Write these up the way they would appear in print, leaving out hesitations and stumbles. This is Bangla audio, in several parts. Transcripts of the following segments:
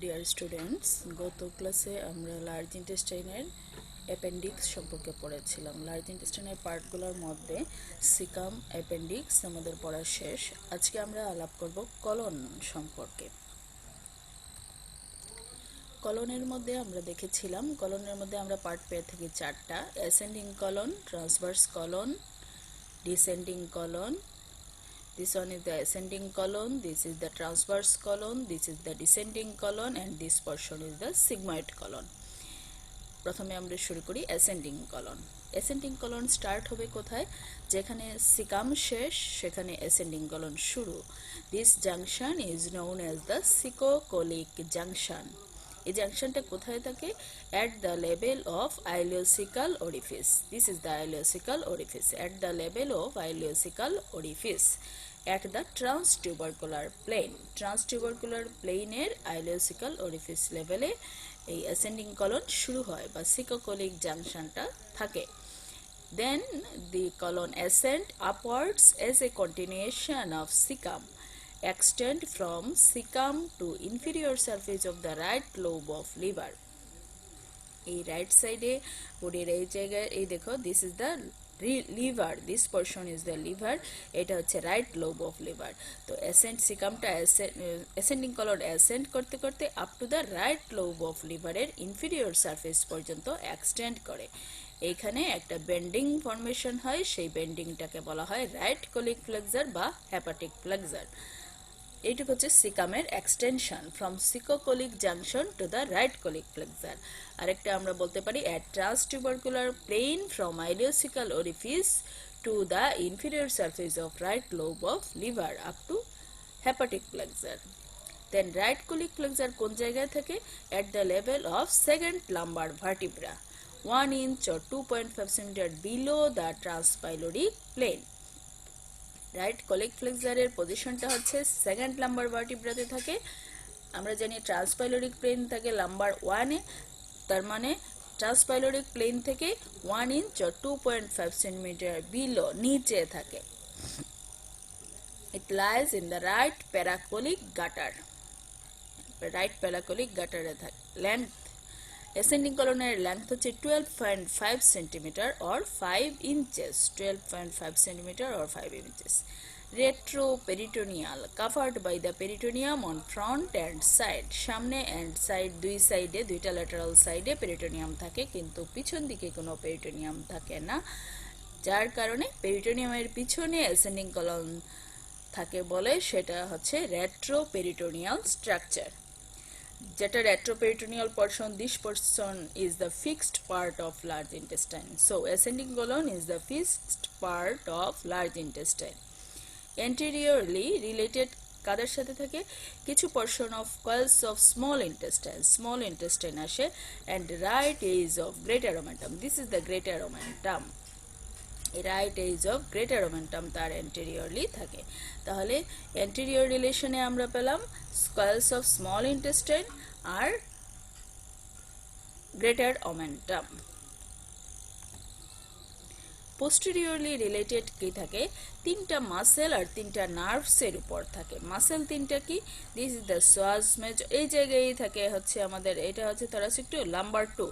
ডিয়ার স্টুডেন্টস, গত ক্লাসে আমরা লার্জ ইন্টেস্টাইনের অ্যাপেন্ডিক্স সম্পর্কে পড়েছিলাম। লার্জ ইন্টেস্টাইনের পার্টগুলোর মধ্যে সিকাম, অ্যাপেন্ডিক্স আমাদের পড়া শেষ। আজকে আমরা আলাপ করব কলন সম্পর্কে। কলনের মধ্যে আমরা দেখেছিলাম, কলনের মধ্যে আমরা পার্ট পেয়ে থাকি চারটা: ascending colon, transverse colon, descending colon. This one is the ascending colon, this is the transverse colon, this is the descending colon, and this portion is the sigmoid colon. প্রথমে আমরা শুরু করি ascending colon. Ascending colon start হবে কোথায়? যেখানে সিকাম শেষ সেখানে অ্যাসেন্ডিং কলন শুরু। This junction is known as the সিকোকোলিক junction. এই জাংশনটা কোথায় থাকে? At the level of আইলিওসিকাল ওরিফিস। This is the আইলিওসিকাল ওরিফিস। At the level of আইলিওসিকাল ওরিফিস at the transtubercular plane. Transtubercular plane এর ileocecal orifice লেভেলে এই ascending colon শুরু হয় বা সিকোকোলিক জাংশনটা থাকে। Then the colon ascend upwards as a continuation of cecum, extend from cecum to inferior surface of the right lobe of liver. এই রাইট সাইডে বডির এই জায়গায় এই দেখো, this is the liver, this portion is the liver, এটা হচ্ছে রাইট লোব অফ লিভার। তো অ্যাসেন্ড সিকামটা অ্যাসেন্ডিং কলন অ্যাসেন্ড করতে করতে up to the right lobe of লিভারের ইনফিরিয়র সারফেস পর্যন্ত এক্সটেন্ড করে। এইখানে একটা বেন্ডিং ফর্মেশন হয়, সেই বেন্ডিংটাকে বলা হয় রাইট কোলিক ফ্লেক্সার বা হ্যাপাটিক ফ্লেক্সার। এইটুকু হচ্ছে সিকামের extension from caecocolic junction to the right colic flexure. আরেকটা আমরা বলতে পারি at transtubercular plane from ileocaecal orifice to the inferior surface of right lobe of liver up to hepatic flexure. Then right colic flexure কোন জায়গায় থাকে? At the level of second lumbar vertebra, 1 inch or 2.5 cm below the transpyloric plane. Right colic ফ্লেক্সারের পজিশনটা হচ্ছে সেকেন্ড লাম্বার ভার্টিব্রাতে থাকে। আমরা জানি ট্রান্সপাইলোরিক প্লেন থাকে লাম্বার 1-এ, তার মানে ট্রান্সপাইলোরিক প্লেন থেকে 1 inch or 2.5 cm বিলো নিচে থাকে। It lies in the right paracolic gutter, right paracolic গাটারে থাকে। লেন্থ, অ্যাসেন্ডিং কলনের লেন্থ হচ্ছে 12.5 centimetre or 5 inches, 12.5 centimeter or 5 inches. Retroperitoneal, covered by the peritoneum on front and side. সামনে and side দুই সাইডে, দুইটা ল্যাটারাল সাইডে পেরিটোনিয়াম থাকে, কিন্তু পিছন দিকে কোনো পেরিটোনিয়াম থাকে না, যার কারণে পেরিটোনিয়ামের পিছনে অ্যাসেন্ডিং কলন থাকে বলে সেটা হচ্ছে রেট্রোপেরিটোনিয়াল স্ট্রাকচার। যেটা retroperitoneal portion, this portion is the fixed part of large intestine. So ascending colon is the fixed part of large intestine. Anteriorly related কাদের সাথে থাকে? কিছু portion of coils of small intestine আসে, and right is of greater omentum. This is the greater omentum. Right edge of greater omentum তার অ্যান্টেরিয়রলি থাকে। তাহলে অ্যান্টেরিয়র রিলেশনে আমরা পেলাম স্কয়ালস অফ স্মল ইন্টেস্টাইন আর গ্রেটার ওমেন্টাম। পোস্টেরিয়রলি রিলেটেড কি থাকে? তিনটা মাসেল আর তিনটা নার্ভসের উপর থাকে। মাসেল তিনটা কি? This is the psoas major, এই জায়গায় থাকে হচ্ছে আমাদের, এটা হচ্ছে thoracic two, lumbar two,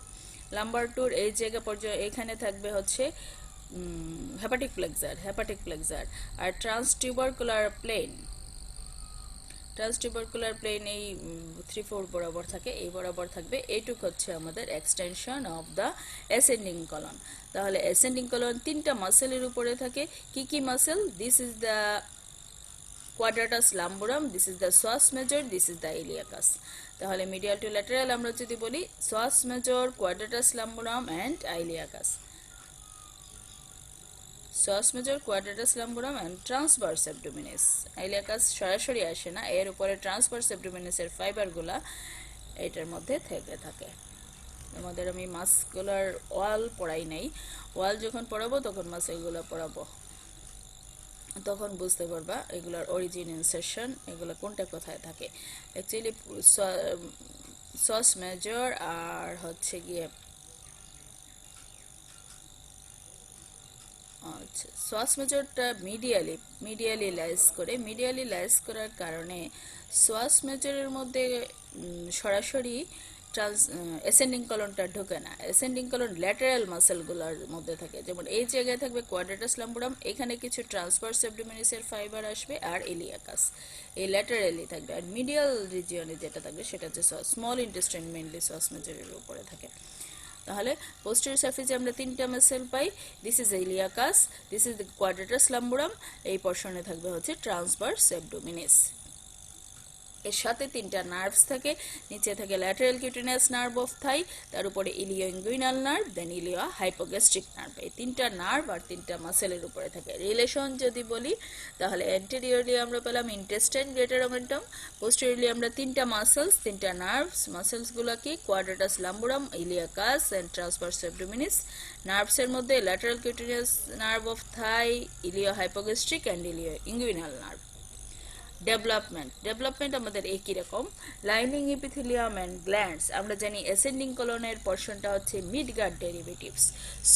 lumbar টুর এই জায়গা পর্যন্ত এখানে থাকবে হচ্ছে হেপাটিক ফ্লেক্সার। আর ট্রান্সটিউবারকুলার প্লেন, ট্রান্সটিউবারকুলার প্লেন এই 3-4 বরাবর থাকে, এই বরাবর থাকবে। এইটুক হচ্ছে আমাদের extension of the ascending colon. তাহলে অ্যাসেন্ডিং কলন তিনটা মাসেলের উপরে থাকে। কি কি muscle? This is the quadratus lumborum, this is the psoas major, this is the iliacus. তাহলে মিডিয়াল টু ল্যাটারাল আমরা যদি বলি psoas major, quadratus lumborum and iliacus. Psoas major, quadratus lumborum and transverse abdominis. Iliacus সরাসরি আসে না, এর উপরে ট্রান্সভার্স অ্যাবডোমিনাসের ফাইবারগুলা এটার মধ্যে থেকে থাকে। আমাদের আমি মাসকুলার ওয়াল পড়াই নাই, ওয়াল যখন পড়াবো তখন মাসেলগুলো পড়াবো, তখন বুঝতে পারবা এগুলোর অরিজিন, ইনসারশন, এগুলো কোনটা কোথায় থাকে। অ্যাকচুয়ালি সোয়াস মেজর আর হচ্ছে গিয়ে আচ্ছা, সোয়াস মেজরটা মিডিয়ালি লাইজ করার কারণে সোয়াস মেজরের মধ্যে সরাসরি অ্যাসেন্ডিং কলনটা ঢোকে না। অ্যাসেন্ডিং কলন ল্যাটারাল মাসেলগুলোর মধ্যে থাকে, যেমন এই জায়গায় থাকবে কোয়াড্রাটাস লাম্বোরাম, এখানে কিছু ট্রান্সভার্স অ্যাবডোমিনাসের ফাইবার আসবে আর ইলিয়াকাস, এই ল্যাটারালি থাকবে। আর মিডিয়াল রিজিয়নে যেটা থাকবে সেটা হচ্ছে স্মল ইন্টেস্টাইন, মেইনলি সোয়াস মেজরের উপরে থাকে। তাহলে পোস্টেরিয়র সারফেসে আমরা তিনটা মাসেল পাই, this is iliacus, this is the quadratus lumborum, এই পোর্শনে থাকবে হচ্ছে ট্রান্সভার্স অ্যাবডোমিনাস। এর সাথে তিনটা নার্ভস থাকে, নিচে থাকে ল্যাটারাল কিউটেনিয়াস নার্ভ অফ থাই, তার উপরে ইলিও ইঙ্গুইনাল নার্ভ, দেন ইলিও হাইপোগ্যাস্ট্রিক নার্ভ। এই তিনটা নার্ভ আর তিনটা মাসেলের উপরে থাকে। রিলেশন যদি বলি তাহলে অ্যান্টেরিয়রলি আমরা পেলাম ইন্টেস্টাইন, গ্রেটার ওমেন্টাম, পোস্টেরিয়রলি আমরা তিনটা মাসেলস, তিনটা নার্ভস, মাসেলসগুলো কি কোয়াড্রাটাস লাম্বোরাম, ইলিয়াকাস এন্ড ট্রান্সভার্স অ্যাবডোমিনাস। নার্ভসের মধ্যে lateral cutaneous nerve of thigh, ilio hypogastric and ilio inguinal nerve. Development আমাদের একই রকম। লাইনিং এপিথেলিয়াম এন্ড গ্ল্যান্ডস, আমরা জানি অ্যাসেন্ডিং কলনের পোর্শনটা হচ্ছে mid gut derivatives,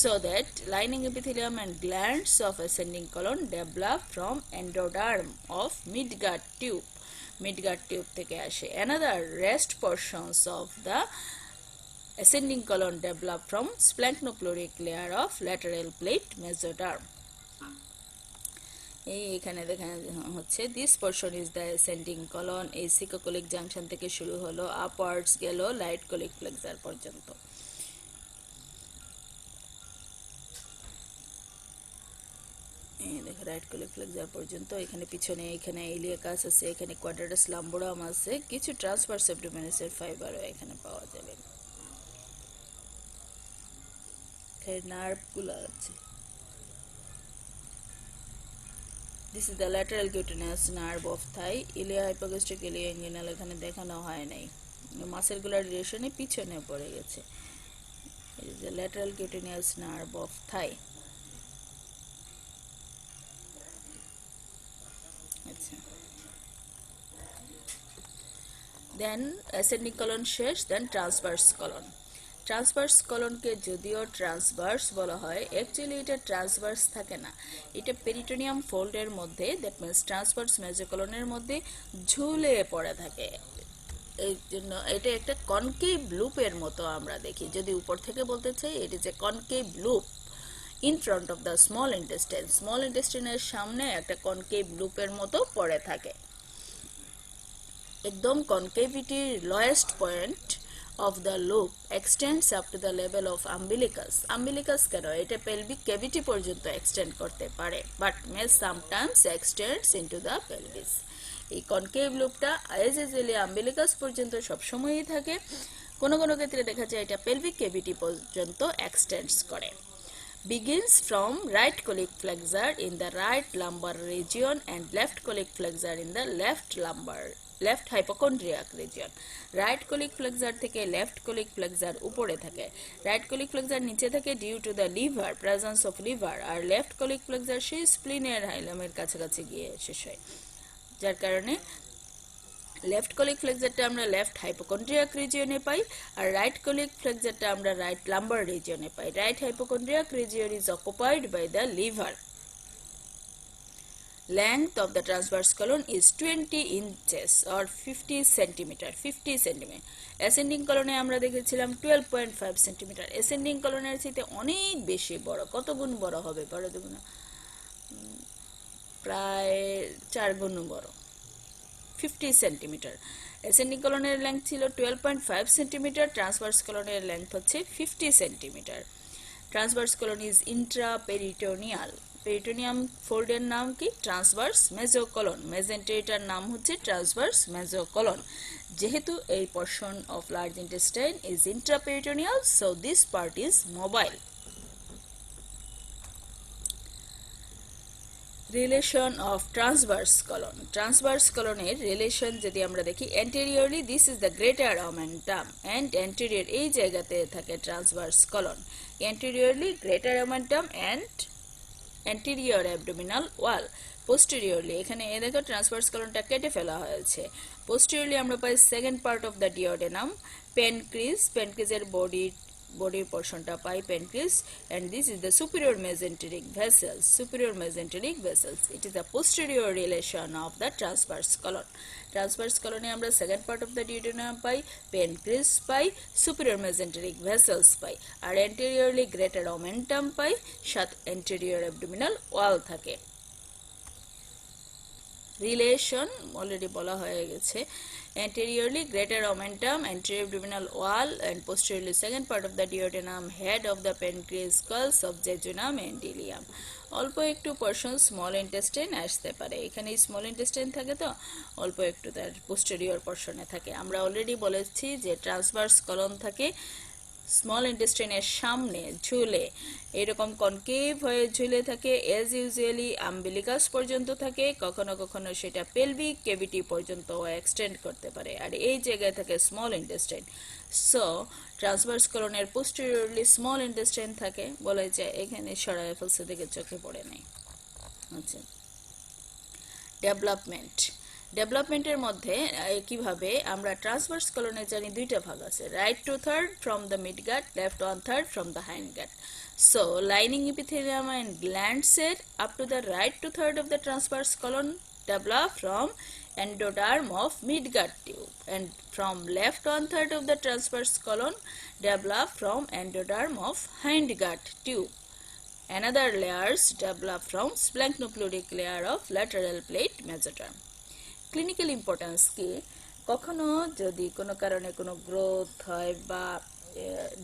so that lining epithelium and glands of ascending colon develop from endoderm of mid gut tube থেকে আসে। Another rest portions of the ascending colon develop from splanchnopleuric layer of lateral plate mesoderm. এখানে দেখা হচ্ছে this portion is the ascending colon. এই সিকোকোলিক জাংশন থেকে শুরু হলো, আপওয়ার্ডস গেল লাইট কোলিক ফ্লেক্সার পর্যন্ত। দেখো রাইট কোলিক ফ্লেক্সার পর্যন্ত। এখানে পিছনে এখানে ইলিয়াকাস আছে, এখানে কোয়াড্রাটাস লাম্বোরাম আছে, কিছু ট্রান্সভার্স অ্যাবডোমিনাসের ফাইবারও এখানে পাওয়া যাবে। নার্ভগুলো আছে। This is the lateral cutaneous nerve of thigh, ilia hypogastric, ilia inguinal এখানে দেখানো হয় নাই, মাসেলগুলার রিলেশনে পিছনে পড়ে গেছে। It is the lateral cutaneous nerve of thigh. আচ্ছা, দেন ascending colon শেষ, দেন ট্রান্সভার্স কলন। ট্রান্সভার্স কলনকে যদিও ট্রান্সভার্স বলা হয়, অ্যাকচুয়ালি এটা ট্রান্সভার্স থাকে না, এটা পেরিটোনিয়াম ফোল্ডের মধ্যে, দ্যাট মিনস ট্রান্সভার্স মেজোকলনের মধ্যে ঝুলে পড়ে থাকে। এই জন্য এটা একটা কনকেভ লুপের মতো আমরা দেখি। যদি উপর থেকে বলতে চাই, it is a concave loop in front of the small intestine. Small ইন্টেস্টাইনের সামনে একটা কনকেভ লুপের মতো পড়ে থাকে। একদম কনকেভিটির lowest point of the loop extends up to the level of umbilicus. Umbilicus কেন? এটা pelvic cavity পর্যন্ত extend করতে পারে, but may sometimes extends into the pelvis. এই concave loopটা as usually umbilicus পর্যন্ত সবসময়ই থাকে, কোনো কোনো ক্ষেত্রে দেখা যায় এটা pelvic cavity পর্যন্ত extends করে। Begins from right colic flexure in the right lumbar region and left colic flexure in the left hypochondriac region. Right colic flexure থেকে লেফট কোলিক ফ্লেক্সার উপরে থাকে, রাইট কোলিক ফ্লেক্সার নিচে থাকে due to the liver, presence of liver, আর লেফট কোলিক ফ্লেক্সার সেই স্প্লিনের হাইলামের কাছাকাছি গিয়ে শেষ হয়, যার কারণে লেফট কোলিক ফ্লেক্সারটা আমরা লেফট হাইপোকন্ড্রিয়াক রিজিয়নে পাই, আর রাইট কোলিক ফ্লেক্সারটা আমরা রাইট লাম্বার রিজিয়নে পাই। Right hypochondriac region is occupied by the liver. Length of the transverse colon is 20 inches or 50 centimeter. Ascending colon আমরা দেখেছিলাম 12.5 centimeter. Ascending colon এর চেয়ে অনেক বেশি বড়। কত গুণ বড় হবে? বড় দেব না, প্রায় 4 গুণ বড়, 50 centimeter. Ascending colon এর লেংথ ছিল 12.5 centimeter, transverse colon এর লেংথ হচ্ছে 50 centimeter. Transverse colon is intraperitoneal. Peritoneum ফোল্ডের নাম কি? ট্রান্সভার্স মেজোকলন। মেজেন্টেরিটার নাম হচ্ছে ট্রান্সভার্স মেজোকলন। যেহেতু এই portion of large intestine is intraperitoneal, so this part is mobile. Relation of transverse colon. Transverse কলনের রিলেশন যদি আমরা দেখি, anteriorly this is the greater omentum and anterior, এই জায়গাতে থাকে transverse colon. Anteriorly greater omentum and anterior abdominal wall. Posteriorly, এখানে দেখো ট্রান্সভার্স কলনটা কেটে ফেলা হয়েছে। Posteriorly আমরা পাই second part of the duodenum, pancreas, পেনক্রিজের বডি body portionটা পাই pancreas, and this is the superior mesenteric vessels. Superior mesenteric vessels, it is the posterior relation of the transverse colon. Transverse colon আমরা second part of the duodenum পাই, pancreas পাই, superior mesenteric vessels পাই, আর anteriorly greater omentum পাই, সাথে anterior abdominal wall থাকে। রিলেশন অলরেডি বলা হয়ে গেছে, anteriorly greater omentum, anterior abdominal wall, and posteriorly second part of the duodenum, head of the pancreas, skulls of jejunum and ileum. অল্প একটু পোর্শন স্মল ইন্টেস্টাইন আসতে পারে, এখানে স্মল ইন্টেস্টাইন থাকে তো অল্প একটু তার পোস্টেরিয়র পোর্শনে থাকে। আমরা অলরেডি বলেছি যে ট্রান্সভার্স কলন থাকে স্মল ইন্টেস্টাইনের সামনে ঝুলে, এরকম কনকেভ হয়ে ঝুলে থাকে, এজ ইউজুয়ালি আম্বিলিকাস পর্যন্ত থাকে, কখনো কখনো সেটা পেলভিক ক্যাভিটি পর্যন্ত এক্সটেন্ড করতে পারে, আর এই জায়গায় থাকে স্মল ইন্টেস্টাইন। সো ট্রান্সভার্স কলনের পোস্টেরিয়রলি স্মল ইন্টেস্টাইন থাকে, বলা যায় এখানে সরায় ফেলছে দেখে চোখে পড়ে নেই। আচ্ছা, ডেভেলপমেন্ট। ডেভেলপমেন্টের মধ্যে কিভাবে আমরা ট্রান্সভার্স কলনে জানি দুইটা ভাগ আছে, right two third from the mid gut, left one third from the hind gut. So lining epithelium and glands up to the right two third of the transverse colon develop from endoderm of midgut tube, and from left one third of the transverse colon develop from endoderm of hindgut tube. Another layers develop from splanchnopleuric layer of lateral plate mesoderm. Clinical importance কি, কখনো যদি কোনো কারণে কোনো গ্রোথ হয় বা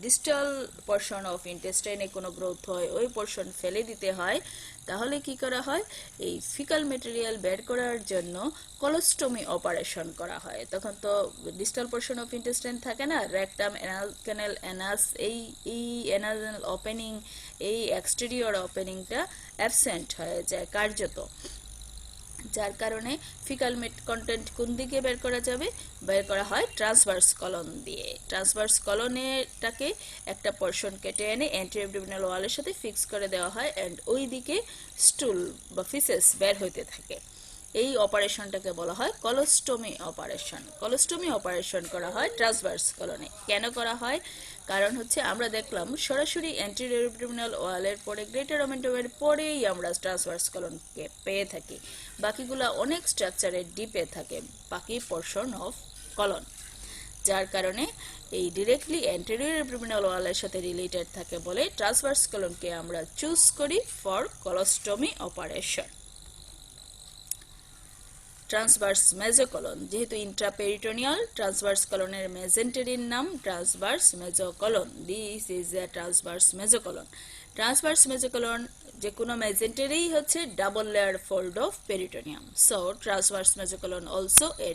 ডিস্টাল পোর্শন অফ ইন্টেস্টাইনে কোনো গ্রোথ হয়, ওই পোর্শন ফেলে দিতে হয়, তাহলে কি করা হয়, এই ফিকাল মেটেরিয়াল বের করার জন্য কলোস্টমি অপারেশন করা হয়। তখন তো ডিস্টাল পোর্শন অফ ইন্টেস্টাইন থাকে না, রেকটাম, অ্যানাল ক্যানাল, অ্যানাস, এই অ্যানাল ওপেনিং, এই এক্সটেরিয়র ওপেনিংটা অ্যাবসেন্ট হয়ে যায় কার্যত, যার কারণে ফিকাল কন্টেন্ট কোন দিকে বের করা যাবে, বের করা হয় ট্রান্সভার্স কলন দিয়ে। ট্রান্সভার্স কলনেটাকে একটা পোর্শন কেটে এনে অ্যান্টেরিয়র অ্যাবডোমিনাল ওয়ালের সাথে ফিক্স করে দেওয়া হয়, অ্যান্ড ওই দিকে স্টুল বা ফিসেস বের হইতে থাকে। এই অপারেশনটাকে বলা হয় কলোস্টমি অপারেশন। কলোস্টমি অপারেশন করা হয় ট্রান্সভার্স কলনে। কেন করা হয়, কারণ হচ্ছে আমরা দেখলাম সরাসরি অ্যান্টেরিয়র অ্যাবডোমিনাল ওয়ালের পরে গ্রেটার ওমেন্টামের পরেই আমরা ট্রান্সভার্স কলনকে পেয়ে থাকি, বাকিগুলা অনেক স্ট্রাকচারের ডিপে থাকে বাকি পোর্শন অফ কলন, যার কারণে এই ডিরেক্টলি অ্যান্টেরিয়র অ্যাবডোমিনাল ওয়ালের সাথে রিলেটেড থাকে বলে ট্রান্সভার্স কলনকে আমরা চুজ করি for colostomy operation. Transverse mesocolon, যেহেতু ইন্ট্রাপেরিটোনিয়াল, ট্রান্সভার্স কলনের মেজেন্টেরির নাম transverse mesocolon. This is a transverse mesocolon. Transverse mesocolon যে কোনো মেজেন্টেরই হচ্ছে double layer fold of peritoneum. So transverse mesocolon also a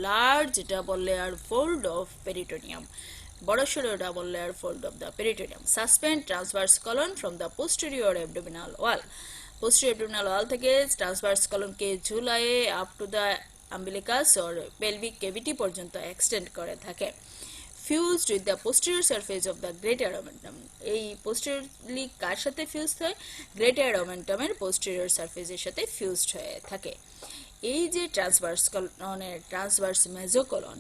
large double layer fold of peritoneum, বড়সড় double layer fold of the peritoneum. Suspend transverse colon from the posterior abdominal wall. Posterior abdominal wall থেকে ট্রান্সভার্স কলনকে ঝুলায়ে up to the umbilicus or pelvic cavity পর্যন্ত এক্সটেন্ড করে থাকে। Fused with the posterior surface of the greater omentum. এই পোস্টেরিয়রলি কার সাথে ফিউজড হয়, গ্রেটার ওমেন্টামের পোস্টেরিয়র সারফেসের সাথে ফিউজড হয়ে থাকে। এই যে ট্রান্সভার্স কলনের ট্রান্সভার্স মেজোকলন,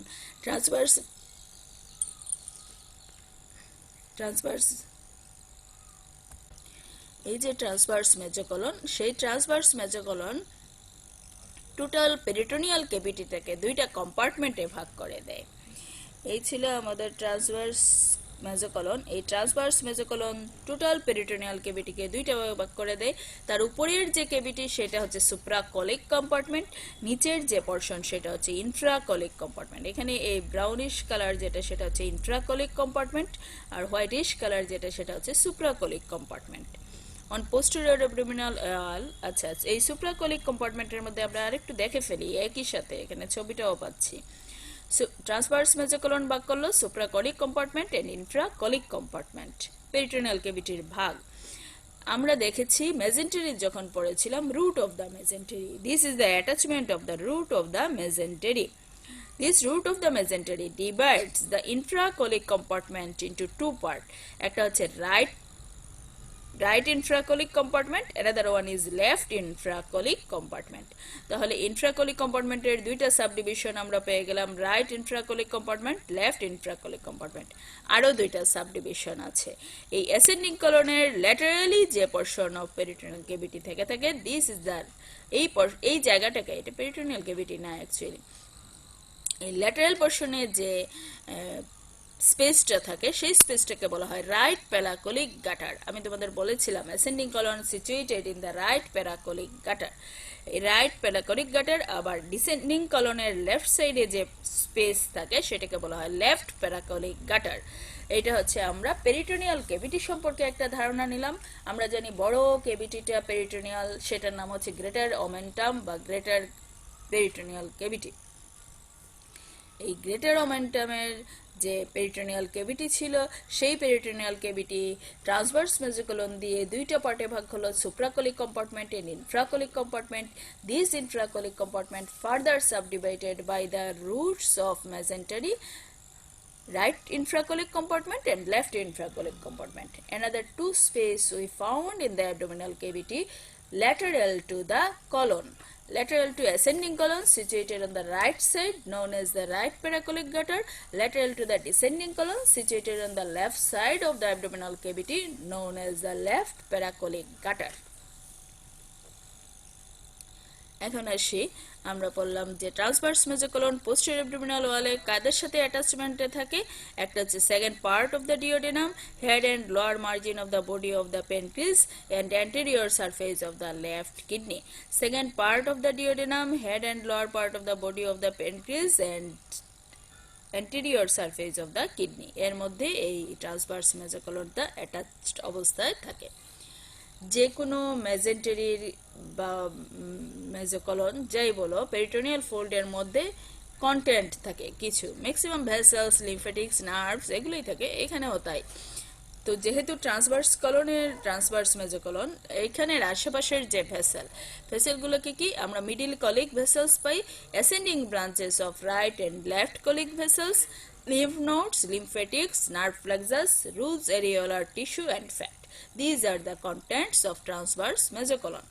এই যে ট্রান্সভার্স মেজোকলন, সেই ট্রান্সভার্স মেজোকলন টোটাল পেরিটোনিয়াল ক্যাভিটি থেকে দুইটা কম্পার্টমেন্টে ভাগ করে দেয়। এই ছিল আমাদের ট্রান্সভার্স মেজোকলন। এই ট্রান্সভার্স মেজোকলন টোটাল পেরিটোনিয়াল ক্যাভিটিকে দুইটা ভাগ করে দেয়। তার উপরের যে ক্যাভিটি সেটা হচ্ছে সুপ্রাকলিক কম্পার্টমেন্ট, নিচের যে পোর্শন সেটা হচ্ছে ইন্ট্রাকলিক কম্পার্টমেন্ট। এখানে এই ব্রাউনিশ কালার যেটা সেটা হচ্ছে ইন্ট্রাকলিক কম্পার্টমেন্ট, আর হোয়াইটিশ কালার যেটা সেটা হচ্ছে supracolic compartment. On posterior abdominal wall, আচ্ছা এই সুপ্রাকলিক কম্পার্টমেন্টের মধ্যে আমরা আরেকটু দেখে ফেলি একই সাথে, এখানে ছবিটাও পাচ্ছি। ট্রান্সভার্স মেজোকলন ভাগ করলো supracolic compartment and infracolic compartment, peritoneal ক্যাভিটির ভাগ। আমরা দেখেছি মেজেন্টারি যখন পড়েছিলাম root of the mesentery, this is the attachment of the root of the mesentery. This root of the mesentery divides the intracolic compartment into two parts. একটা হচ্ছে right right infracolic compartment, another one is left infracolic compartment. তাহলে infracolic compartment এর দুইটা সাবডিভিশন আমরা পেয়ে গেলাম, right infracolic compartment, left infracolic compartment। আরো দুইটা সাবডিভিশন আছে। এই অ্যাসেন্ডিং কলনের ল্যাটারালি যে পোরশন অফ পেরিটোনিয়াল ক্যাভিটি থেকে থাকে, দিস ইজ দ্য এই জায়গাটাকে, এটা পেরিটোনিয়াল ক্যাভিটি না অ্যাকচুয়ালি, এই ল্যাটারাল পোরশনে যে স্পেসটা থাকে সেই স্পেসটাকে বলা হয় রাইট প্যারাকোলিক গাটার। আমি তোমাদের বলেছিলাম ascending colon situated in the right paracolic gutter. এই রাইট প্যারাকোলিক গাটার আবার ডিসেন্ডিং কলনের লেফট সাইডে যে স্পেস থাকে সেটাকে বলা হয় লেফট প্যারাকোলিক গাটার। এটা হচ্ছে আমরা পেরিটোনিয়াল ক্যাভিটি সম্পর্কে একটা ধারণা নিলাম। আমরা জানি বড় ক্যাভিটিটা পেরিটোনিয়াল, সেটার নাম হচ্ছে গ্রেটার ওমেন্টাম বা গ্রেটার পেরিটোনিয়াল ক্যাভিটি। এই গ্রেটার ওমেন্টামের যে পেরিটোনিয়াল ক্যাভিটি ছিল সেই পেরিটোনিয়াল ক্যাভিটি ট্রান্সভার্স মেজোকোলন দিয়ে দুইটা পার্টে ভাগ হলো, supracolic compartment and infracolic compartment. This infracolic compartment further subdivided by the roots of mesentery right infracolic compartment and left infracolic compartment. Another two space we found in the abdominal cavity lateral to the colon. Lateral to ascending colon situated on the right side known as the right paracolic gutter. Lateral to the descending colon situated on the left side of the abdominal cavity known as the left paracolic gutter. এখন আসি, আমরা বললাম যে ট্রান্সভার্স মেজোকোলন পোস্টেরিয়র অ্যাবডোমিনাল ওয়ালে কাদের সাথে অ্যাটাচমেন্টে থাকে। একটা হচ্ছে second part of the duodenum, head and lower margin of the body of the pancreas and anterior surface of the left kidney. Second part of the duodenum, head and lower part of the body of the pancreas and anterior surface of the kidney. এর মধ্যে এই ট্রান্সভার্স মেজোকোলনটা অ্যাটাচড অবস্থায় থাকে। যে কোনো মেজেন্টারির বা মেজোকলন যাই বলো, পেরিটোনিয়াল ফোল্ডের মধ্যে কন্টেন্ট থাকে কিছু, ম্যাক্সিমাম ভেসেলস, লিম্ফেটিক্স, নার্ভস এগুলোই থাকে, এখানেও তাই। তো যেহেতু ট্রান্সভার্স কলনের ট্রান্সভার্স মেজোকলন, এইখানের আশেপাশের যে ভেসেলগুলোকে কি আমরা middle colic vessels pi, ascending branches of right and left colic vessels, lymph nodes, lymphatics, nerve plexus, roots, areolar tissue and fat. These are the contents of transverse mesocolon.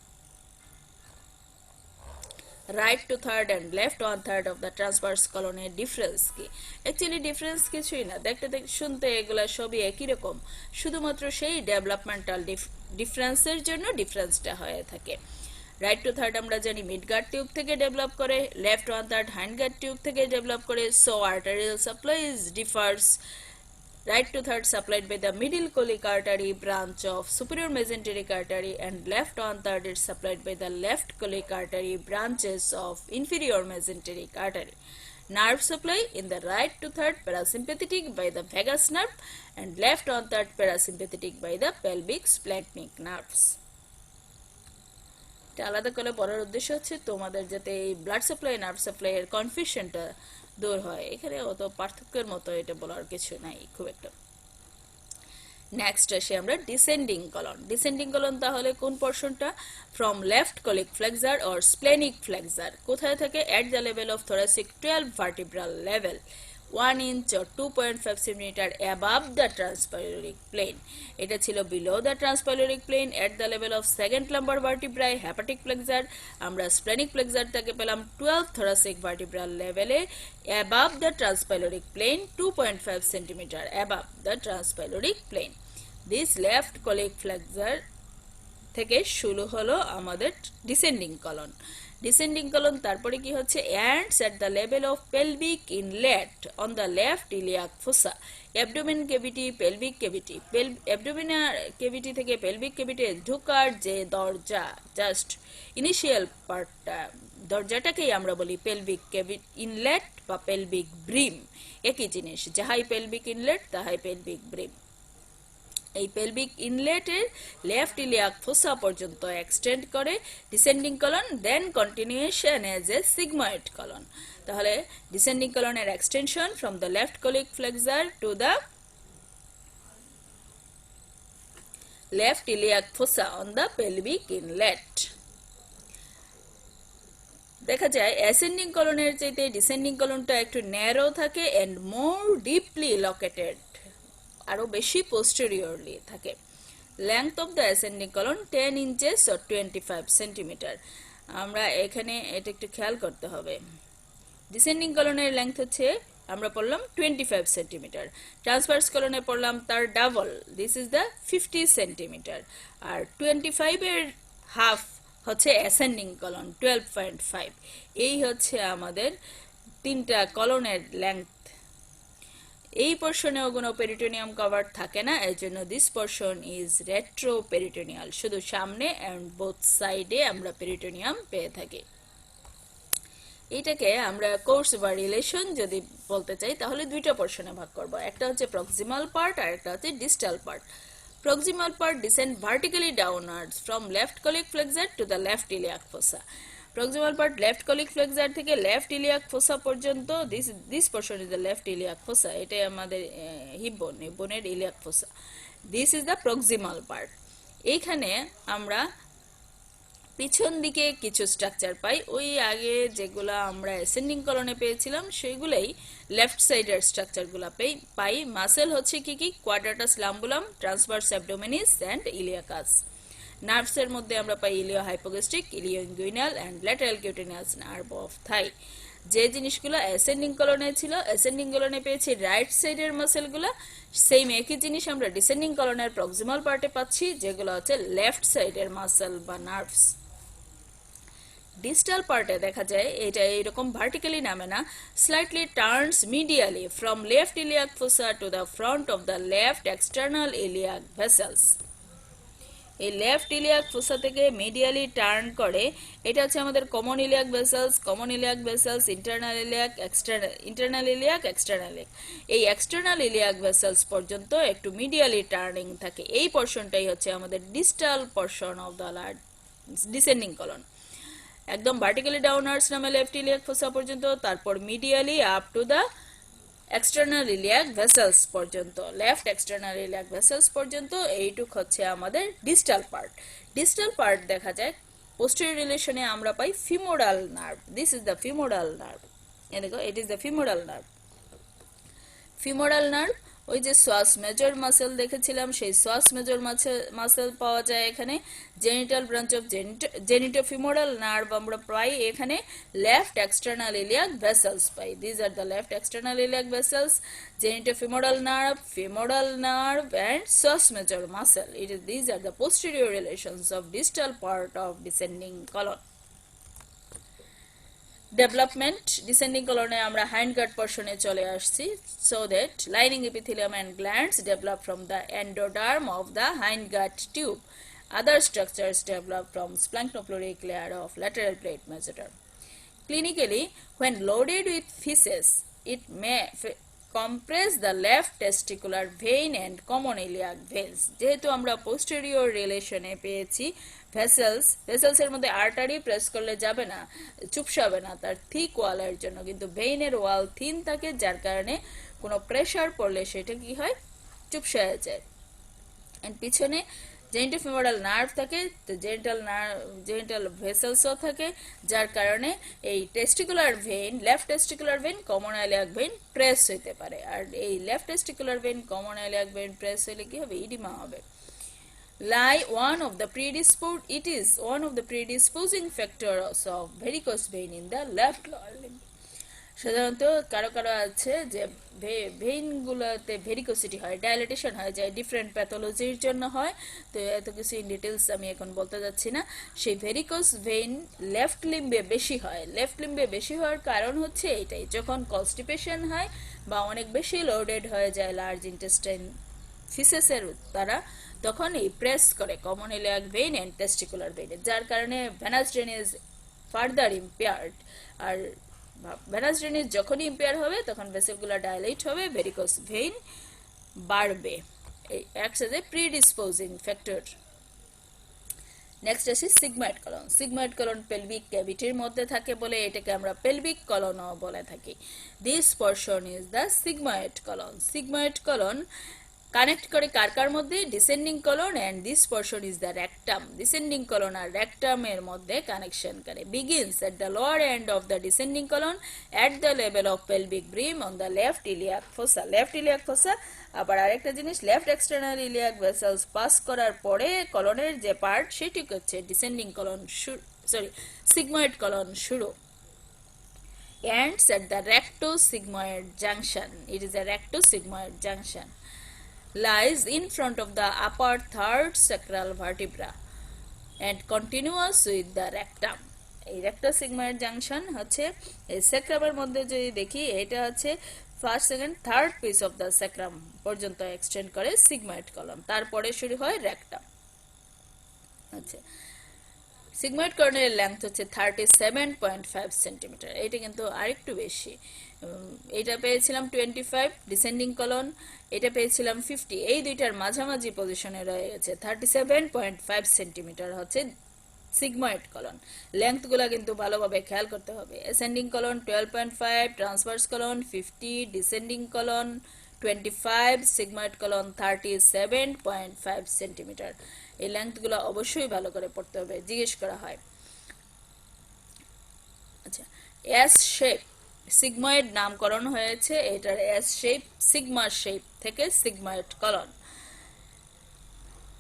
Right to third and left one third of the transverse colon এর ডিফারেন্স কি? অ্যাকচুয়ালি ডিফারেন্স কিছুই না, দেখতে শুনতে এগুলা সবই একই রকম, শুধুমাত্র সেই ডেভেলপমেন্টাল ডিফারেন্সের জন্য ডিফারেন্সটা হয়ে থাকে। রাইট টু থার্ড আমরা জানি মিড গার্ড টিউব থেকে ডেভেলপ করে, left one third hind gut tube থেকে ডেভেলপ করে। So arterial supply differs. Right to third supplied by the middle colic artery branch of superior mesenteric artery, and left one third is supplied by the left colic artery branches of inferior mesenteric artery. Nerve supply in the right to third parasympathetic by the vagus nerve and left one third parasympathetic by the pelvic splanchnic nerves. এটা আলাদা করে পড়ার উদ্দেশ্য হচ্ছে তোমাদের যাতে এই ব্লাড সাপ্লাই নার্ভ সাপ্লাই এর কনফিউশনটা দূর হয়। এখানে অত পার্থক্যের মতো এটা বলার কিছু নাই খুব একটা। নেক্সট আসি আমরা ডিসেন্ডিং কলন। ডিসেন্ডিং কলন তাহলে কোন পোরশনটা? From left colic flexure or splenic flexure. কোথায় থাকে? At the level of thoracic 12 vertebral level, 1 inch or 2.5 centimeter above the transpyloric plane. এটা ছিল below the transpyloric plane at the level of second lumbar vertebrae, hepatic flexure. আমরা splenic flexure থেকে পেলাম 12 thoracic vertebral level A above the transpyloric plane, 2.5 centimeter above the transpyloric plane. This left colic flexure থেকে শুরু হলো আমাদের ডিসেন্ডিং কলন। ডিসেন্ডিং কলন তারপরে কি হচ্ছে? ends at the level of pelvic inlet on the left iliac fossa. Abdomen cavity, pelvic cavity, abdominal cavity থেকে পেলভিক ক্যাভিটি ঢোকার যে দরজা, জাস্ট ইনিশিয়াল পার্টটা, দরজাটাকেই আমরা বলি পেলভিক ইনলেট বা পেলভিক ব্রিম। একই জিনিস, যাহাই পেলভিক ইনলেট তাহাই পেলভিক ব্রিম। এই পেলভিক ইনলেটের লেফট ইলিয়াক ফোসা পর্যন্ত এক্সটেন্ড করে descending colon, then continuation as a sigmoid colon. তাহলে ডিসেন্ডিং কলনের extension from the left colic flexure to the left iliac fossa on the pelvic inlet. দেখা যায় অ্যাসেন্ডিং কলনের চাইতে ডিসেন্ডিং কলনটা একটু ন্যারো থাকে এন্ড মোর ডিপলি লোকেটেড, আরো বেশি পোস্টেরিয়রলি থাকে। Length of the ascending colon 10 inches or 25 centimetre. আমরা এখানে এটা একটু খেয়াল করতে হবে। ডিসেন্ডিং কলনের লেংথ হচ্ছে আমরা পড়লাম 25 সেন্টিমিটার, ট্রান্সভার্স কলনে পড়লাম তার double, this is the 50 centimetre, আর 25 এর হাফ হচ্ছে অ্যাসেন্ডিং কলন 12.5। এই হচ্ছে আমাদের তিনটা কলনের লেংথ। এই পোর্শনেও কোনো পেরিটোনিয়াম কভার থাকে না, এর জন্য this portion is retro peritoneal, শুধু সামনে অ্যান্ড বোথ সাইডে আমরা পেরিটোনিয়াম পেয়ে থাকি। এটাকে আমরা কোর্স বা রিলেশন যদি বলতে চাই তাহলে দুইটা পোর্শনে ভাগ করব, একটা হচ্ছে প্রক্সিমাল পার্ট আর একটা হচ্ছে distal part. Proximal part descend vertically downwards from left colic flexure to the left iliac fossa. Proximal part left colic flexure থেকে লেফট ইলিয়াক ফোসা পর্যন্ত, this portion is the left iliac fossa, এটাই আমাদের হিপবোনের iliac fossa, this is the proximal part. এইখানে আমরা পিছন দিকে কিছু স্ট্রাকচার পাই, ওই আগে যেগুলা আমরা অ্যাসেন্ডিং কলনে পেয়েছিলাম সেইগুলাই লেফট সাইডের স্ট্রাকচারগুলো পাই। মাসেল হচ্ছে কি কি, quadratus lumborum, transverse abdominis and iliacus. নার্ভসের মধ্যে আমরা পাই iliohypogastric, ilioinguinal and lateral cutaneous nerve of thigh. যে জিনিসগুলো অ্যাসেন্ডিং কলনে ছিল, অ্যাসেন্ডিং কলনে পেয়েছি রাইট সাইডের মাসেলগুলো, সেম একই জিনিস আমরা ডিসেন্ডিং কলনের প্রক্সিমাল পার্টে পাচ্ছি, যেগুলো হচ্ছে লেফট সাইডের মাসেল বা নার্ভস। ডিস্টাল পার্টে দেখা যায় এটা এইরকম ভার্টিক্যালি নামে না, slightly turns medially from left iliac fossa to the front of the left external iliac vessels. এই লেফট ইলিয়াক ফোসা থেকে মিডিয়ালি টার্ন করে, এটা হচ্ছে আমাদের common iliac vessels, internal iliac, internal iliac, external iliac. এই এক্সটার্নাল ইলিয়াক ভেসেলস পর্যন্ত একটু মিডিয়ালি টার্নিং থাকে, এই পোর্শনটাই হচ্ছে আমাদের distal portion of the descending colon. একদম ভার্টিক্যালি ডাউনওয়ার্ডস নামে লেফট ইলিয়াক ফোসা পর্যন্ত, তারপর medially up to the external iliac vessels পর্যন্ত, লেফট এক্সটার্নাল ইলিয়াক ভেসেলস পর্যন্ত, এইটুক হচ্ছে আমাদের ডিস্টাল পার্ট। ডিস্টাল পার্ট দেখা যায় পোস্টেরিয়র রিলেশনে আমরা পাই femoral nerve, this is the femoral nerve, এই দেখো it is the femoral nerve. Femoral nerve, ওই যে সোয়াস মেজর মাসেল দেখেছিলাম, সেই সোয়াস মেজর মাসেল পাওয়া যায় এখানে। Genital branch of genitofemoral nerve আমরা পাই এখানে। লেফট এক্সটার্নাল ইলিয়াক ভেসেলস পাই, these are the left external iliac vessels, genitofemoral nerve and psoas major muscle, these are the posterior relations of distal part of descending colon. Development descending কলনে আমরা হাইন্ড গার্ড পোর্শনে চলে আসছি, so that lining epithelium and glands develop from the endoderm of the hindgut tube, other structures develop from splanchnoploric layer of lateral plate mesoderm. Clinically, when loaded with feces, it may compress the left testicular vein and common iliac veins. যেহেতু আমরা posterior রিলেশনে পেয়েছি ভেসেলস এর মধ্যে আর্টারি প্রেস করলে যাবে না, চুপসাবে না তার থিক ওয়ালের জন্য, কিন্তু ভেইনের ওয়াল থিন থাকে, যার কারণে কোনো প্রেসার পড়লে সেটা কি হয়, চুপসায় যায়। এন্ড পিছনে জেনিটোফিমোরাল নার্ভ থাকে, তো জেনিটাল ভেসেলসও থাকে, যার কারণে এই testicular vein, left testicular vein, common iliac vein press হইতে পারে, আর এই left testicular vein, common iliac vein press হইলে কি হবে, ইডিমা হবে। It is one of the predisposing factors of varicose vein in the left lower limb. সাধারণত কারো কারো আছে যে ভেইনগুলোতে ভেরিকোসিটি হয়, ডাইলেটেশন হয় যায়, ডিফারেন্ট প্যাথোলজির জন্য হয়, তো এত কিছু ইন ডিটেলস আমি এখন বলতে যাচ্ছি না। সেই ভেরিকোস ভেইন লেফট লিম্বে বেশি হয়, লেফট লিম্বে বেশি হওয়ার কারণ হচ্ছে এটাই, যখন কনস্টিপেশন হয় বা অনেক বেশি লোডেড হয়ে যায় লার্জ ইন্টেস্টাইন ফিসেসের দ্বারা, তখন এই প্রেস করে common iliac vein and testicular ভেইনে, যার কারণে ভেনাস ড্রেনেজ ফার্দার ইম্পেয়ার্ড, আর ভেনাস ড্রেনেজ যখনই ইম্পেয়ার হবে তখন ভেসেলগুলো ডাইলেট হবে, ভেরিকোস ভেইন বাড়বে, এই acts as a predisposing factor. Next আসি sigmoid colon. Sigmoid colon pelvic ক্যাভিটির মধ্যে থাকে বলে এটাকে আমরা পেলভিক কলনও বলে থাকি। This portion is the sigmoid colon. Sigmoid colon connect করে কার কার মধ্যে, descending colon and this portion is the rectum. Descending colon আর রেকটামের মধ্যে কানেকশন করে। Begins at the lower end of the descending colon at the level of pelvic brim on the left iliac fossa. Left iliac fossa, আবার আরেকটা জিনিস, left external iliac vessels pass করার পরে কলনের যে পার্ট সেটি হচ্ছে ডিসেন্ডিং কলন, সিগময়েড কলন শুরু। Ends at the rectosigmoid junction. It is a rectosigmoid junction. Lies in front of the upper third sacral vertebra and continuous with the rectum. এই rectosigmoid junction হচ্ছে এই sacrum-এর মধ্যে যদি দেখি, এটা হচ্ছে first second third piece of the sacrum পর্যন্ত এক্সটেন্ড করে sigmoid column, তারপরে শুরু হয় rectum। আচ্ছা, সিগময়েড কলনের লেন্থ হচ্ছে 37.5 সেন্টিমিটার। এটা কিন্তু আরেকটু বেশি। এটা পেয়েছিলাম 25 ডিসেন্ডিং কলন, এটা পেয়েছিলাম 50। এই দুইটার মাঝামাঝি পজিশনে রয়ে গেছে 37.5 সেন্টিমিটার হচ্ছে সিগময়েড কলন। লেন্থগুলো কিন্তু ভালোভাবে খেয়াল করতে হবে। Ascending colon 12.5, transverse colon 50, descending colon 25, sigmoid colon 37.5 centimetre. এই লেন্থগুলো অবশ্যই ভালো করে পড়তে হবে, জিজ্ঞেস করা হয়। আচ্ছা, এস শেপ সিগময়েড নামকরণ হয়েছে, এটার এস শেপ সিগমা শেপ থেকে sigmoid colon.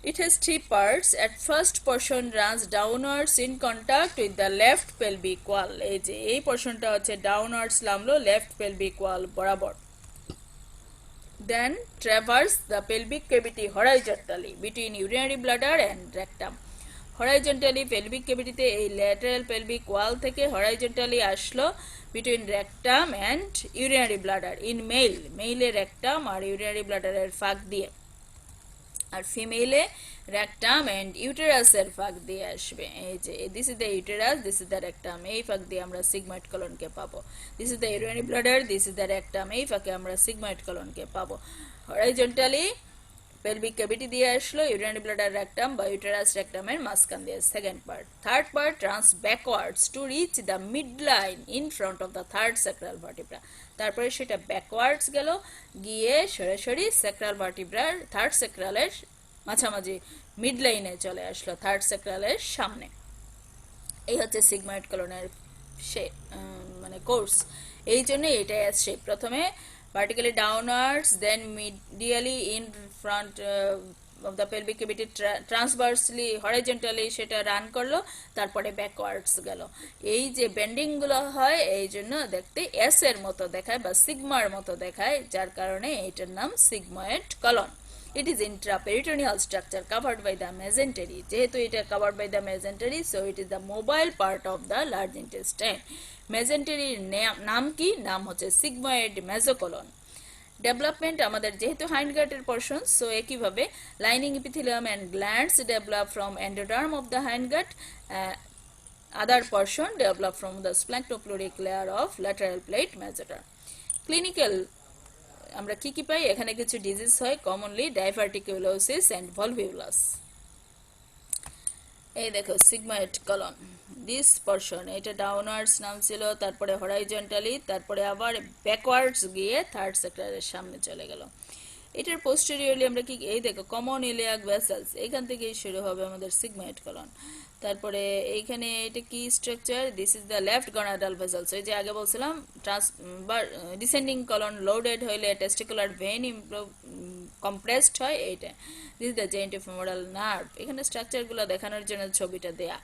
It has three parts. At first portion runs downwards in contact with the left pelvic wall. এই যে এই পোরশনটা হচ্ছে ডাউনওয়ার্ডস নামলো লেফট পেলভিক ওয়াল বরাবর। Then traverse the pelvic cavity horizontally between urinary bladder and rectum. Horizontally pelvic cavity তে এই lateral pelvic wall থেকে horizontally আসলো between rectum and urinary bladder in male. Male rectum R urinary bladder এর ফাঁক দিয়ে, আর ফিমেলে রেকটাম এন্ড ইউটেরাসের ফাঁক দিয়ে আসবে। এই যে this is the uterus, this is the rectum, এই ফাঁক দিয়ে আমরা সিগময়েড কলনকে পাবো। This is the urinary bladder, this is the rectum, এই ফাঁকে আমরা সিগময়েড কলনকে পাবো। হরাইজন্টালি পেলভিক ক্যাভিটি দিয়ে আসলো ইউরিনারি ব্লাডার রেকটাম বা ইউটেরাস রেকটামের মাঝখান দিয়ে, second part. Third part runs backwards to reach the mid line in front of the third sacral vertebra. তারপরে সেটা ব্যাকওয়ার্ডস গেল, গিয়ে সরাসরি স্যাক্রাল ভার্টিব্রার থার্ড স্যাক্রালের মাঝামাঝি মিড লাইনে চলে আসলো, থার্ড স্যাক্রালের সামনে। এই হচ্ছে সিগময়েড কলনের মানে কোর্স। এই জন্য এটা এস শেপ, প্রথমে vertically downwards, then medially in front of the pelvic cavity, transversely horizontally সেটা রান করলো, তারপরে ব্যাকওয়ার্ডস গেল। এই যে বেন্ডিং গুলো হয় এই জন্য দেখতে এস এর মতো দেখায় বা সিগমার মতো দেখায়, যার কারণে এটার নাম sigmoid colon. It is intraperitoneal structure covered by the mesentery. যেহেতু এটা covered by the mesentery, so it is the mobile part of the large intestine. Mesentery নাম কি? নাম হচ্ছে sigmoid mesocolon. Development আমাদের যেহেতু hindgutter portion, so একইভাবে lining epithelium and glands develop from endoderm of the hindgut. Other portion develop from the splanchnopluric layer of lateral plate mesoderm. Clinical আমরা কি কি পাই? এখানে কিছু ডিজিজ হয় কমনলি, ডাইভার্টিকুলোসিস এন্ড ভলভিউলাস। এই দেখো সিগময়েড কলন, দিস পোরশন, এটা ডাউনওয়ার্ডস নাম ছিল, তারপরে হরাইজন্টালি, তারপরে আবার ব্যাকওয়ার্ডস গিয়ে থার্ড সেক্টরের সামনে চলে গেল। এটার পোস্টেরিয়রলি আমরা কি, এই দেখো কমন ইলিয়াক ভেসেলস, এখান থেকেই শুরু হবে আমাদের সিগময়েড কলন। তারপরে এইখানে এটা কি structure? This is the left gonadal vessels. ওই যে আগে বলছিলাম ডিসেন্ডিং কলন লোডেড হইলে টেস্টিকুলার ভেইন কম্প্রেসড হয়, এইটা। This is the genitofemoral nerve. এখানে স্ট্রাকচারগুলো দেখানোর জন্য ছবিটা দেয়া।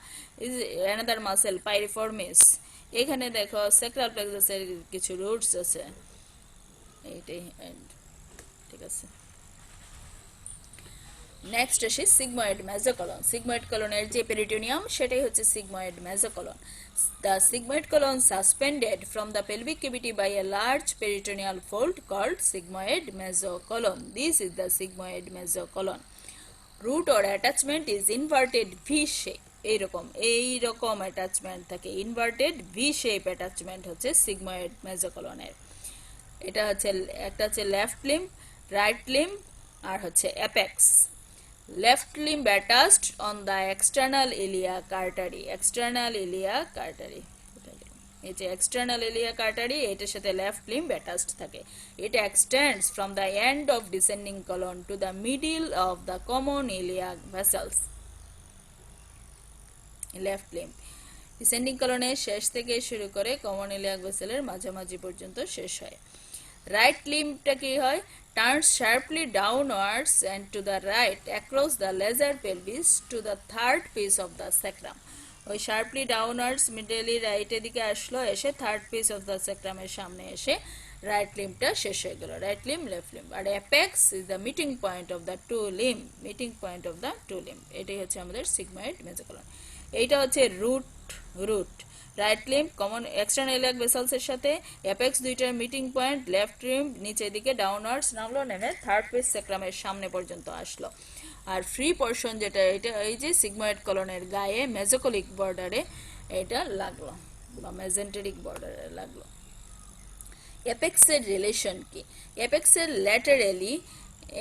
Is another muscle piriformis. এখানে দেখো স্যাক্রাল প্লেক্সাসের কিছু রুটস আছে, এইটাই, ঠিক আছে। নেক্সট আসি সিগময়েড মেসোকলন। সিগময়েড কলনের যে পেরিটোনিয়াম সেটাই হচ্ছে sigmoid মেসোকলন। The sigmoid colon suspended from the pelvic cavity by a large peritoneal fold called sigmoid mesocolon. This is the sigmoid mesocolon. Root or attachment is inverted V shape. এইরকম অ্যাটাচমেন্ট থাকে, ইনভার্টেড ভি শেপ অ্যাটাচমেন্ট হচ্ছে সিগময়েড মেসোকলনের। এটা হচ্ছে একটা হচ্ছে লেফট লিম্ব, রাইট লিম্ব আর হচ্ছে apex. Left limb attached on the external iliac artery. External iliac artery. এই যে এক্সটার্নাল ইলিয়াক আর্টারি, এটার সাথে লেফট লিম্ব অ্যাটাচড থাকে। এটা extends from the end of descending colon to the middle of the common iliac vessels, left limb. Descending কলনের শেষ থেকে শুরু করে কমন ইলিয়াক ভেসেলের মাঝামাঝি পর্যন্ত শেষ হয়। রাইট লিম্বটা কি হয়? Turns sharply downwards and to the right across the lesser pelvis to the third piece of the sacrum. ওই শার্পলি ডাউনওয়ার্ডস মিডলি রাইটের দিকে আসলো, এসে থার্ড পিস অফ দ্য স্যাক্রামের সামনে এসে রাইট লিম্বটা শেষ হয়ে গেল। Right limb, left limb. আর apex is the meeting point of the two limb, meeting point of the two limb. এটাই হচ্ছে আমাদের সিগময়েড মেজোকলন। এইটা হচ্ছে root. Right limb common external iliac vessels এর সাথে অ্যাপেক্স দুইটার মিটিং পয়েন্ট, লেফট লিম্ব নিচের দিকে ডাউনওয়ার্ডস নামলো, নেমে থার্ড পিস স্যাক্রামের সামনে পর্যন্ত আসলো। আর ফ্রি পোর্শন যেটা, এটা এই যে সিগময়েড কলনের গায়ে মেজোকলিক বর্ডারে এটা লাগলো বা মেজেন্টেরিক বর্ডারে লাগলো। অ্যাপেক্সের রিলেশন কি? অ্যাপেক্সের ল্যাটারালি,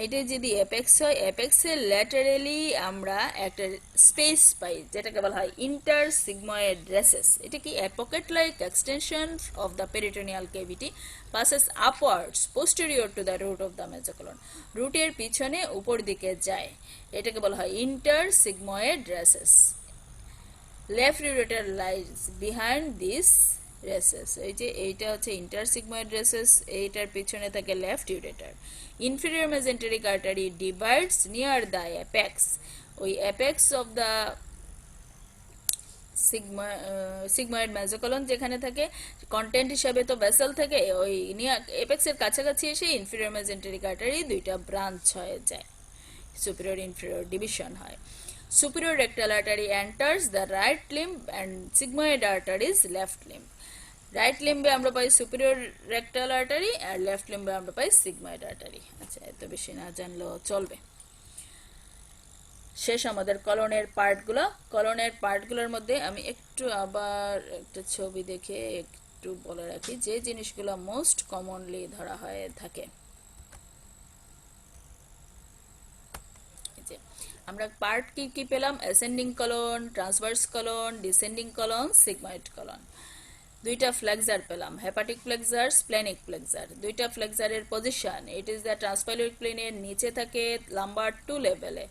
এটা যদি অ্যাপেক্স হয়, অ্যাপেক্সের ল্যাটারালি আমরা একটা স্পেস পাই যেটাকে বলা হয় ইন্টার সিগময়েড রেসেস। এটা কি pocket like extension of the peritoneal cavity passes upwards posterior to the root of the mesocolon, রুটের পিছনে উপর দিকে যায়, এটাকে বলা হয় inter sigmoid races. Left ureter lies behind this races. এই যে এইটা হচ্ছে ইন্টার সিগময়েড রেসেস, এইটার পিছনে থাকে left ureter. Inferior mesenteric artery divides near the apex, ওই apex of the sigmoid mesocolon যেখানে থাকে, কন্টেন্ট হিসাবে তো ভেসেল থেকে, ওই এপেক্সের কাছাকাছি এসে ইনফেরিয়র মেজেন্টেরিক আর্টারি দুইটা ব্রাঞ্চ হয়ে যায়, সুপিরিয়র ইনফেরিয়র ডিভিশন হয়। Superior rectal artery enters the right limb and sigmoid artery is left limb. Right লিম্বে আমরা পাই সুপিরিয়র রেক্টাল আর্টারি, আর লেফট লিম্বে আমরা পাই সিগময়েড আর্টারি। আচ্ছা, এত বেশি না জানলেও চলবে। শেষ আমাদের কলনের পার্টগুলো। কলনের পার্টগুলোর মধ্যে আমি একটু আবার একটা ছবি দেখে একটু বলে রাখি যে জিনিসগুলো মোস্ট কমনলি ধরা হয়ে থাকে। আমরা পার্ট কি কি পেলাম? Ascending colon, transverse colon, descending colon, sigmoid colon. দুইটা ফ্লেক্সার পেলাম, হেপাটিক ফ্লেক্সার, স্প্লেনিক ফ্লেক্সার। দুইটা ফ্লেক্সারের position, it is the transpyloric প্লেনের নিচে থাকে লাম্বার 2 লেভেলে,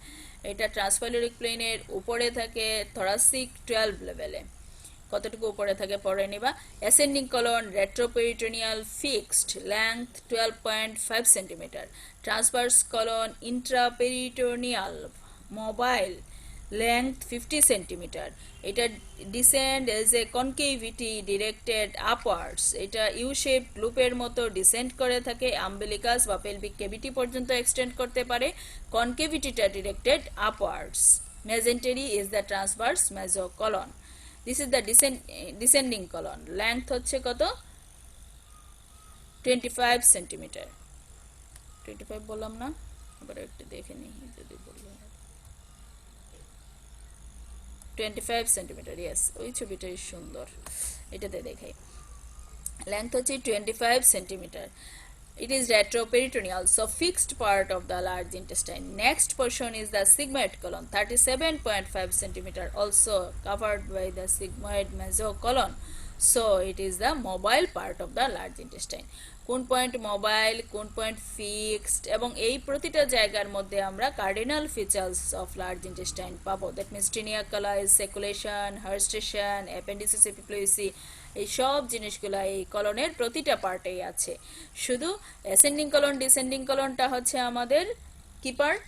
এটা ট্রান্সপাইলোরিক প্লেনের উপরে থাকে থোরাসিক 12 লেভেলে। কতটুকু উপরে থাকে পরে নিবা। Ascending colon retroperitoneal fixed, length 12.5 centimetre. Transverse colon intraperitoneal, mobile, length 50 centimeter. এটা descend as a concavity directed upwards, এটা ইউ শেপ লুপের মতো ডিসেন্ড করে থাকে, আম্বিলিকাস বা পেলভিক ক্যাভিটি পর্যন্ত এক্সটেন্ড করতে পারে, কনকেভিটিটা directed upwards. Mesentery is the transverse mesocolon, this is the descending colon. Length হচ্ছে কত? 25 সেন্টিমিটার। 25 বললাম না? আবার একটু দেখে নিই যদি বললাম। 25 সেন্টিমিটার, ইয়েস, ওই ছবিটাই সুন্দর, এটাতে দেখাই। লেন্থ হচ্ছে 25 centimetre. It is retroperitoneal, so fixed part of the large intestine. Next portion is the sigmoid colon, 37.5 centimeter, also covered by the sigmoid mesocolon. So it is the mobile part of the large intestine. কোন পয়েন্ট মোবাইল, কোন পয়েন্ট ফিক্সড, এবং এই প্রতিটা জায়গার মধ্যে আমরা cardinal features of large intestine পাবো। দ্যাট মিনস টিনিয়া কালাইজ, সেকুলেশন, হার্স্টেশন, অ্যাপেন্ডিসিস এপিপ্লোইসি, এই সব জিনিসগুলো এই কলনের প্রতিটা পার্টেই আছে। শুধু অ্যাসেন্ডিং কলন, ডিসেন্ডিং কলনটা হচ্ছে আমাদের কি পার্ট?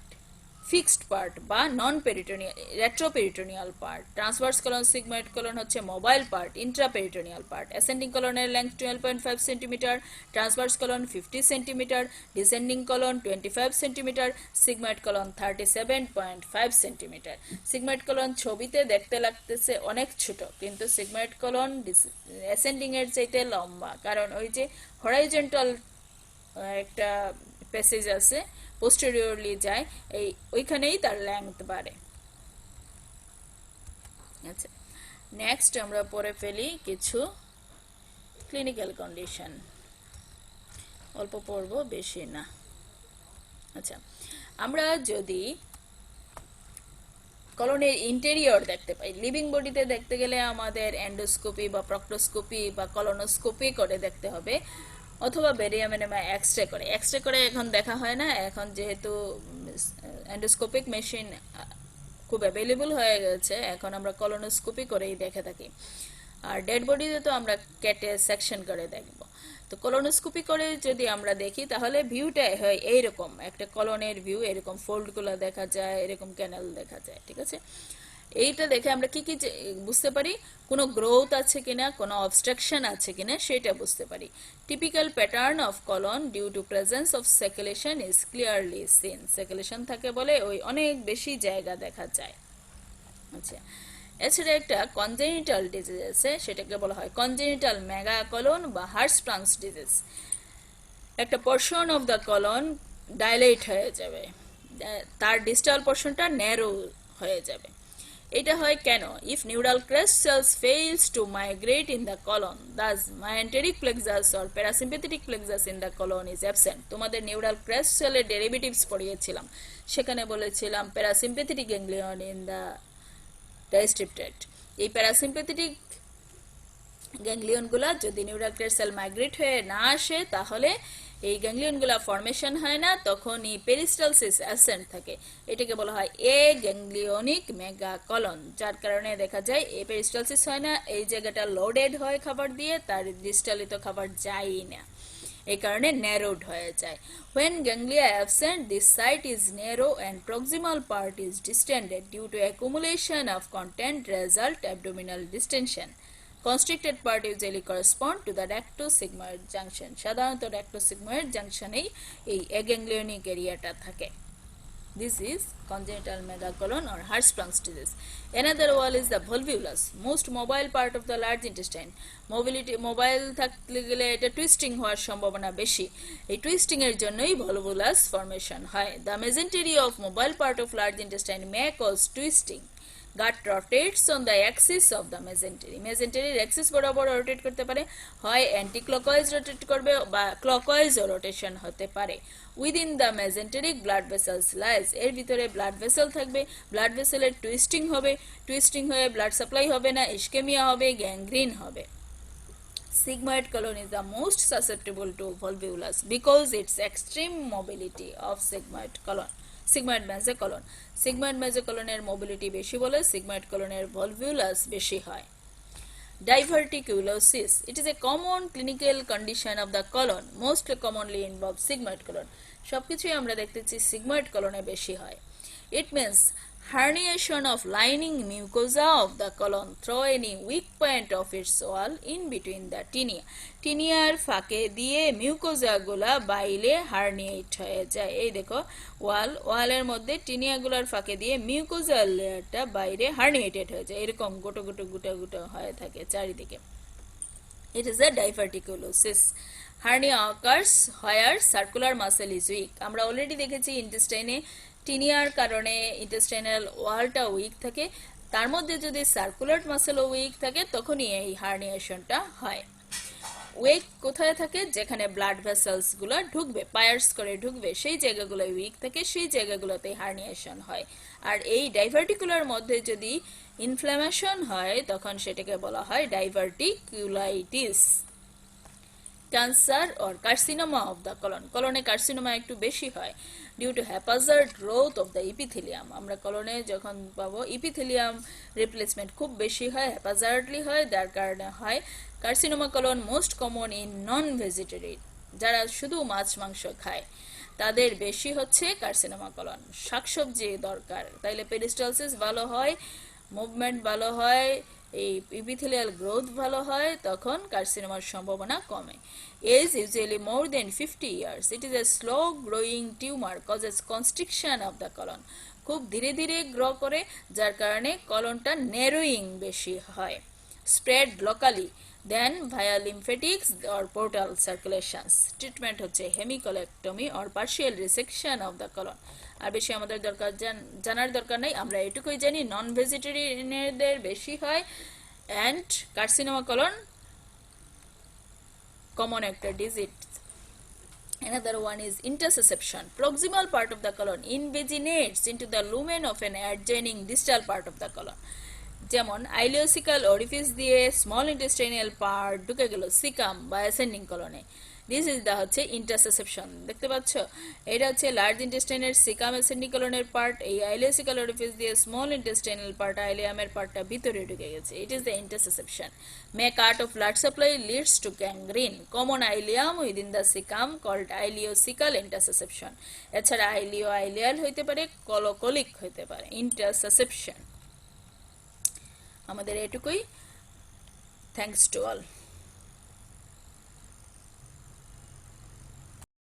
ফিক্সড পার্ট বা non peritoneal, retroperitoneal part. Transverse colon, sigmoid colon হচ্ছে mobile part, intraperitoneal part. Ascending কলনের length 12.5 centimetre, transverse colon 50 centimetre, descending colon 25 centimetre, sigmoid colon 37.5 centimetre. Sigmoid colon ছবিতে দেখতে লাগতেছে অনেক ছোট, কিন্তু সিগময়েড কলন অ্যাসেন্ডিং এর চাইতে লম্বা, কারণ ওই যে হরাইজন্টাল একটা প্যাসেজ আছে, পোস্টেরিয়রলি যায়, এই ওইখানেই তার লেংথ বাড়ে। আচ্ছা, নেক্সট আমরা পরে ফেলি কিছু ক্লিনিক্যাল কন্ডিশন, অল্প পড়ব, বেশি না। আচ্ছা, আমরা যদি কলনের ইন্টেরিয়র দেখতে পাই। লিভিং বডিতে দেখতে গেলে আমাদের এন্ডোস্কোপি বা প্রক্টোস্কোপি বা কলোনোস্কোপি করে দেখতে হবে, অথবা বেরিয়াম এনেমা এক্সরে করে এখন দেখা হয় না, এখন যেহেতু এন্ডোস্কোপিক মেশিন খুব অ্যাভেলেবল হয়ে গেছে, এখন আমরা কলোনোস্কোপি করেই দেখে থাকি। আর ডেড বডিতে তো আমরা কেটে সেকশন করে দেখব। তো কলোনোস্কোপি করে যদি আমরা দেখি তাহলে ভিউটা হয় এইরকম, একটা কলনের ভিউ, এরকম ফোল্ডগুলো দেখা যায়, এরকম ক্যানেল দেখা যায়, ঠিক আছে। এইটা দেখে আমরা কি কি বুঝতে পারি, কোনো গ্রোথ আছে কিনা, কোনো অবস্ট্রাকশন আছে কিনা সেটা বুঝতে পারি। Typical pattern of colon due to presence of sacculation is clearly seen. Sacculation থাকে বলে ওই অনেক বেশি জায়গা দেখা যায়। আচ্ছা, এছাড়া একটা কনজেনিটাল ডিজিজ আছে, সেটাকে বলা হয় কনজেনিটাল মেগা কলন বা হার্সপ্রাংস ডিজিজ। একটা portion of the colon dilate হয়ে যাবে, তার ডিস্টাল পোর্শনটা ন্যারো হয়ে যাবে। এটা হয় কেন? If neural crest cells fails to migrate in the colon, thus myenteric plexus or parasympathetic plexus in the colon is absent. তোমাদের নিউরাল ক্রেস্ট সেলের ডেরিভেটিভস পড়িয়েছিলাম, সেখানে বলেছিলাম parasympathetic ganglion in the distributed. এই প্যারাসিম্পেথেটিক গ্যাংলিয়নগুলা যদি নিউরাল ক্রেস্ট সেল মাইগ্রেট হয়ে না আসে তাহলে এই গ্যাংলিয়নগুলা ফর্মেশন হয় না, তখন এই পেরিস্টালসিস অ্যাবসেন্ট থাকে। এটাকে বলা হয় এ গ্যাংলিয়নিক মেগা কলন, যার কারণে দেখা যায় এই পেরিস্টালসিস হয় না, এই জায়গাটা লোডেড হয় খাবার দিয়ে, তার ডিস্টালিত খাবার যায়ই না, এই কারণে ন্যারোড হয়ে যায়। When ganglia absent, this site is narrow and proximal part is distended due to accumulation of content, result abdominal distension. Constricted part usually correspond to the rectosigmoid junction. সাধারণত rectosigmoid junction-এই এই aganglionic এরিয়াটা থাকে। This is congenital megacolon or Hirschsprung's disease. Another wall is the volvulus, most mobile part of the large intestine. Mobile থাকলে গেলে এটা টুইস্টিং হওয়ার সম্ভাবনা বেশি, এই টুইস্টিং এর জন্যই ভলভুলাস ফর্মেশন হয়। The mesentery of mobile part of large intestine may cause twisting. Gut rotates on the axis of the mesentery. mesentery axis বরাবর রোটেট করতে পারে, হয় অ্যান্টি ক্লকওয়াইজ রোটেট করবে বা ক্লকওয়াইজ রোটেশন হতে পারে। Within the mesenteric blood vessels lies, এর ভিতরে ব্লাড ভেসেল থাকবে, ব্লাড ভেসেলের টুইস্টিং হবে, টুইস্টিং হয়ে ব্লাড সাপ্লাই হবে না, ইস্কেমিয়া হবে, গ্যাংগ্রিন হবে। Sigmoid colon is the most susceptible to volvulus because its extreme mobility of sigmoid colon. Sigmoid mesocolon. Sigmoid mesocolon-এর mobility বেশি বলে sigmoid colon-এর volvulus বেশি হয়। Diverticulosis. It is a common clinical condition of the colon. Most commonly involves sigmoid colon. সবকিছুই আমরা দেখতেছি sigmoid colon-এ বেশি হয়। It means herniation of lining mucosa of the colon through any weak point of its wall in between the tinea. টিনিয়ার ফাঁকে দিয়ে মিউকোজাগুলা বাইলে হার্নিয়েট হয়ে যায়। এই দেখো ওয়ালের মধ্যে টিনিয়াগুলার ফাঁকে দিয়ে মিউকোজাল লেয়ারটা বাইরে হার্নিয়েটেড হয়ে যায়, এরকম গোটো গোটো গুটা গুটো হয়ে থাকে চারিদিকে। It is a diverticulosis. Hernia occurs where circular muscle is weak. আমরা অলরেডি দেখেছি ইন্টেস্টাইনে টিনিয়ার কারণে ইন্টেস্টাইনাল ওয়ালটা উইক থাকে, তার মধ্যে যদি সার্কুলার মাসেলও উইক থাকে তখনই এই হার্নিয়েশনটা হয়। উইক কোথায় থাকে? যেখানে ব্লাড ভেসেলস গুলো ঢুকবে, পায়ার্স করে ঢুকবে, সেই জায়গাগুলো উইক থাকে, সেই জায়গাগুলোতে হার্নিয়েশন হয়। আর এই ডাইভার্টিকুলার মধ্যে যদি ইনফ্ল্যামেশন হয় তখন সেটাকে বলা হয় diverticulitis. Cancer or carcinoma of the colon, কলনে কার্সিনোমা একটু বেশি হয় due to haphazard growth of the epithelium. আমরা কলনে যখন পাবো ইপিথেলিয়াম রিপ্লেসমেন্ট খুব বেশি হয়, হ্যাপাজার্ডলি হয়, যার কারণে হয় carcinoma colon. Most common in non vegetarian, যারা শুধু মাছ মাংস খায় তাদের বেশি হচ্ছে কার্সিনোমা কলন। শাকসবজি দরকার, তাইলে পেরিস্টালসিস ভালো হয়, মুভমেন্ট ভালো হয়, এই ইপিথেলিয়াল গ্রোথ ভালো হয়, তখন কার্সিনোমার সম্ভাবনা কমে। Age usually more than 50 years. It is a slow growing tumor causes constriction of the colon. খুব ধীরে ধীরে গ্রো করে, যার কারণে কলনটা ন্যারোয়িং বেশি হয়। Spread locally then via lymphatics or portal circulations. Treatment হচ্ছে hemicolectomy or partial resection of the colon. আর বেশি আমাদের জানার দরকার নেই, আমরা এটুকুই জানি নন ভেজিটেরিয়ানদের বেশি হয় অ্যান্ড কার্সিনোমা কলন কমন একটা disease. Another one is intersusception. Proximal part of the colon invaginates into the lumen of an adjoining distal part of the colon. যেমন আইলিওসিক্যাল অরিফিস দিয়ে স্মল ইন্টেস্টাইনাল পার্ট ঢুকে গেল সিকাম বা অ্যাসেন্ডিং কলনে। দিস ইজ দা হচ্ছে ইন্টারসেপশন। দেখতে পাচ্ছ, এটা হচ্ছে লার্জ ইন্টেস্টাইনের সিকাম অ্যাসেন্ডিং কলনের পার্ট, এই আইলিওসিক্যাল অরিফিস দিয়ে স্মল ইন্টেস্টাইনাল পার্ট আইলিয়ামের পার্টটা ভিতরে ঢুকে গেছে। It is the interception. May cut off blood supply leads to gangrene. Common ileum within the caecum called ileocaecal interception. এছাড়া আইলিয়াল হইতে পারে, কলোকলিক হইতে পারে। ইন্টারসেপশন। আমাদের এটুকুই। Thanks to all.